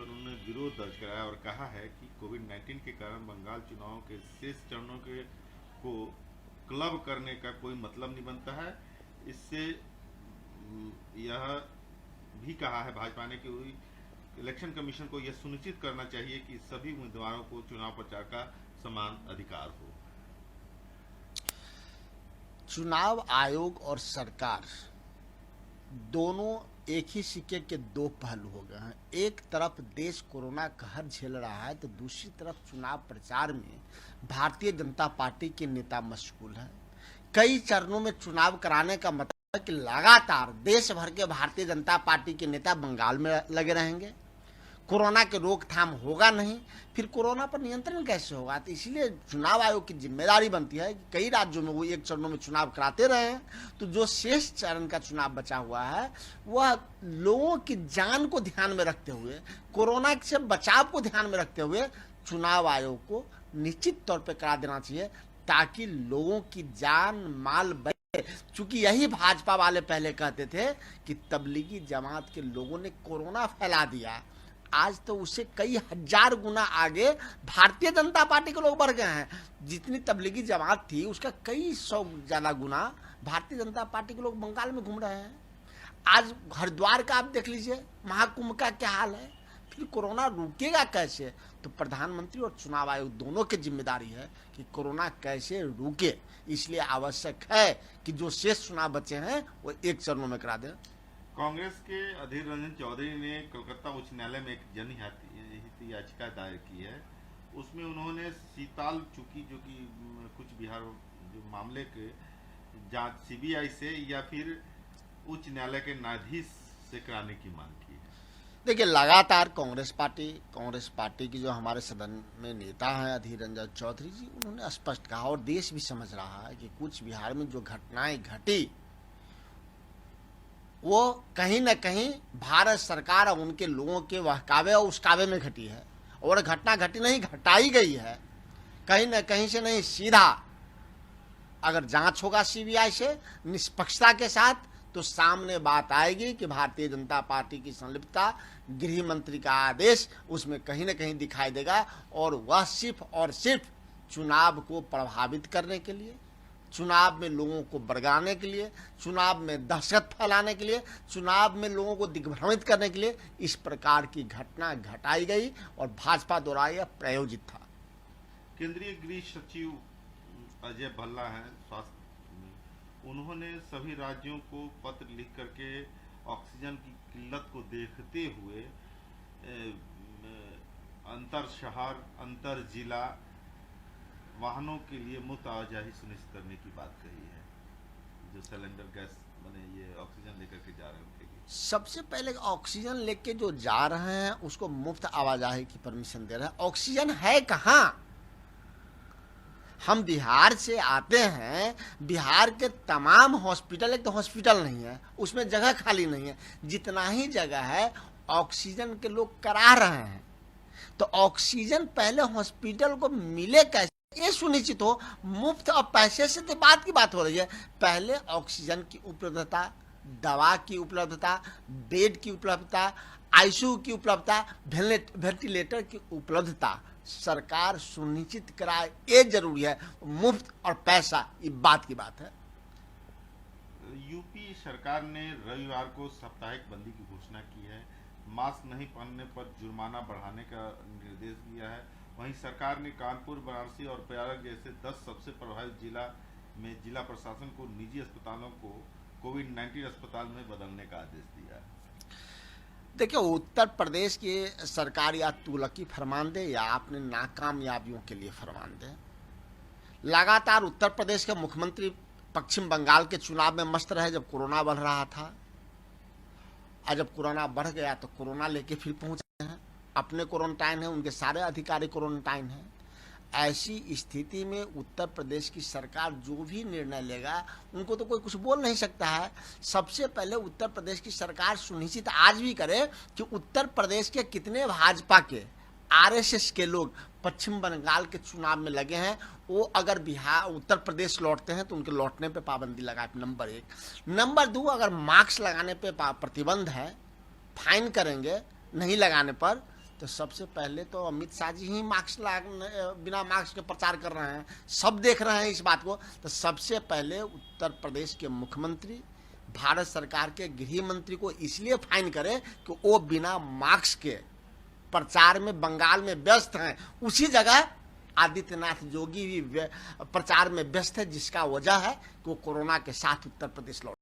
पर उन्होंने विरोध दर्ज कराया और कहा है कि कोविड-19 के कारण बंगाल चुनाव के शेष चरणों को क्लब करने का कोई मतलब नहीं बनता है। इससे यह भी कहा है भाजपा ने कि इलेक्शन कमीशन को यह सुनिश्चित करना चाहिए कि सभी उम्मीदवारों को चुनाव प्रचार का समान अधिकार हो। चुनाव आयोग और सरकार दोनों एक ही सिक्के के दो पहलू हो गए हैं। एक तरफ देश कोरोना कहर झेल रहा है तो दूसरी तरफ चुनाव प्रचार में भारतीय जनता पार्टी के नेता मशगूल हैं। कई चरणों में चुनाव कराने का मतलब है कि लगातार देश भर के भारतीय जनता पार्टी के नेता बंगाल में लगे रहेंगे। कोरोना के रोकथाम होगा नहीं, फिर कोरोना पर नियंत्रण कैसे होगा? तो इसलिए चुनाव आयोग की जिम्मेदारी बनती है कि कई राज्यों में वो एक चरणों में चुनाव कराते रहे हैं, तो जो शेष चरण का चुनाव बचा हुआ है वह लोगों की जान को ध्यान में रखते हुए, कोरोना से बचाव को ध्यान में रखते हुए चुनाव आयोग को निश्चित तौर पर करा देना चाहिए, ताकि लोगों की जान माल बचे। चूंकि यही भाजपा वाले पहले कहते थे कि तबलीगी जमात के लोगों ने कोरोना फैला दिया, आज तो उससे कई हजार गुना आगे भारतीय जनता पार्टी के लोग बढ़ गए हैं। जितनी तबलीगी जमात थी उसका कई सौ ज्यादा गुना भारतीय जनता पार्टी के लोग बंगाल में घूम रहे हैं। आज हरिद्वार का आप देख लीजिए, महाकुंभ का क्या हाल है। फिर कोरोना रुकेगा कैसे? तो प्रधानमंत्री और चुनाव आयोग दोनों की जिम्मेदारी है कि कोरोना कैसे रुके। इसलिए आवश्यक है कि जो शेष चुनाव बचे हैं वो एक चरणों में करा दें। कांग्रेस के अधीर रंजन चौधरी ने कलकत्ता उच्च न्यायालय में एक जनहित याचिका दायर की है। उसमें उन्होंने शीतल चुकी जो कि कुछ बिहार जो मामले के जांच सीबीआई से या फिर उच्च न्यायालय के न्यायाधीश से कराने की मांग की है। देखिए, लगातार कांग्रेस पार्टी की जो हमारे सदन में नेता हैं अधीर रंजन चौधरी जी, उन्होंने स्पष्ट कहा और देश भी समझ रहा है कि कुछ बिहार में जो घटनाएं घटी वो कहीं न कहीं भारत सरकार और उनके लोगों के बहकावे और उसकावे में घटी है। और घटना घटी नहीं, घटाई गई है कहीं न कहीं से नहीं। सीधा अगर जांच होगा सीबीआई से निष्पक्षता के साथ तो सामने बात आएगी कि भारतीय जनता पार्टी की संलिप्तता, गृह मंत्री का आदेश उसमें कहीं न कहीं दिखाई देगा। और वह सिर्फ और सिर्फ चुनाव को प्रभावित करने के लिए, चुनाव में लोगों को बरगाने के लिए, चुनाव में दहशत फैलाने के लिए, चुनाव में लोगों को दिग्भ्रमित करने के लिए इस प्रकार की घटना घटाई गई और भाजपा द्वारा यह प्रायोजित था। केंद्रीय गृह सचिव अजय भल्ला हैं स्वास्थ्य में, उन्होंने सभी राज्यों को पत्र लिख करके ऑक्सीजन की किल्लत को देखते हुए अंतर शहर अंतर जिला वाहनों के लिए मुफ्त आवाजाही सुनिश्चित करने की बात कही है। जो सिलेंडर गैस बने ये ऑक्सीजन लेकर के जा रहे होंगे, सबसे पहले ऑक्सीजन लेके जो जा रहे हैं उसको मुफ्त आवाजाही की परमिशन दे रहे हैं। ऑक्सीजन है कहाँ? हम बिहार से आते हैं, बिहार के तमाम हॉस्पिटल, एक तो हॉस्पिटल नहीं है, उसमें जगह खाली नहीं है। जितना ही जगह है ऑक्सीजन के लोग करा रहे हैं, तो ऑक्सीजन पहले हॉस्पिटल को मिले कैसे ये सुनिश्चित हो। मुफ्त और पैसे से तो बात की बात हो रही है। पहले ऑक्सीजन की उपलब्धता, दवा की उपलब्धता, बेड की उपलब्धता, आईसीयू की उपलब्धता, वेंटिलेटर की उपलब्धता सरकार सुनिश्चित कराए, ये जरूरी है। मुफ्त और पैसा ये बात की बात है। यूपी सरकार ने रविवार को साप्ताहिक बंदी की घोषणा की है। मास्क नहीं पहनने पर जुर्माना बढ़ाने का निर्देश दिया है। वहीं सरकार ने कानपुर, वाराणसी और प्रयाग जैसे 10 सबसे प्रभावित जिला में जिला प्रशासन को निजी अस्पतालों को कोविड-19 अस्पताल में बदलने का आदेश दिया है। देखिए, उत्तर प्रदेश की सरकार या तुगलकी फरमान दे या अपने नाकामयाबियों के लिए फरमान दे। लगातार उत्तर प्रदेश के मुख्यमंत्री पश्चिम बंगाल के चुनाव में मस्त रहे जब कोरोना बढ़ रहा था, और जब कोरोना बढ़ गया तो कोरोना लेके फिर पहुंचे हैं। अपने क्वारंटाइन है, उनके सारे अधिकारी क्वारंटाइन हैं। ऐसी स्थिति में उत्तर प्रदेश की सरकार जो भी निर्णय लेगा उनको तो कोई कुछ बोल नहीं सकता है। सबसे पहले उत्तर प्रदेश की सरकार सुनिश्चित आज भी करे कि उत्तर प्रदेश के कितने भाजपा के, आरएसएस के लोग पश्चिम बंगाल के चुनाव में लगे हैं, वो अगर बिहार उत्तर प्रदेश लौटते हैं तो उनके लौटने पे पाबंदी लगाए, नंबर 1। नंबर 2, अगर मास्क लगाने पे प्रतिबंध है, फाइन करेंगे नहीं लगाने पर, तो सबसे पहले तो अमित शाह जी ही बिना मास्क के प्रचार कर रहे हैं, सब देख रहे हैं इस बात को। तो सबसे पहले उत्तर प्रदेश के मुख्यमंत्री भारत सरकार के गृह मंत्री को इसलिए फाइन करे कि वो बिना मास्क के प्रचार में बंगाल में व्यस्त हैं। उसी जगह आदित्यनाथ योगी भी प्रचार में व्यस्त है, जिसका वजह है कि वो कोरोना के साथ उत्तर प्रदेश लौट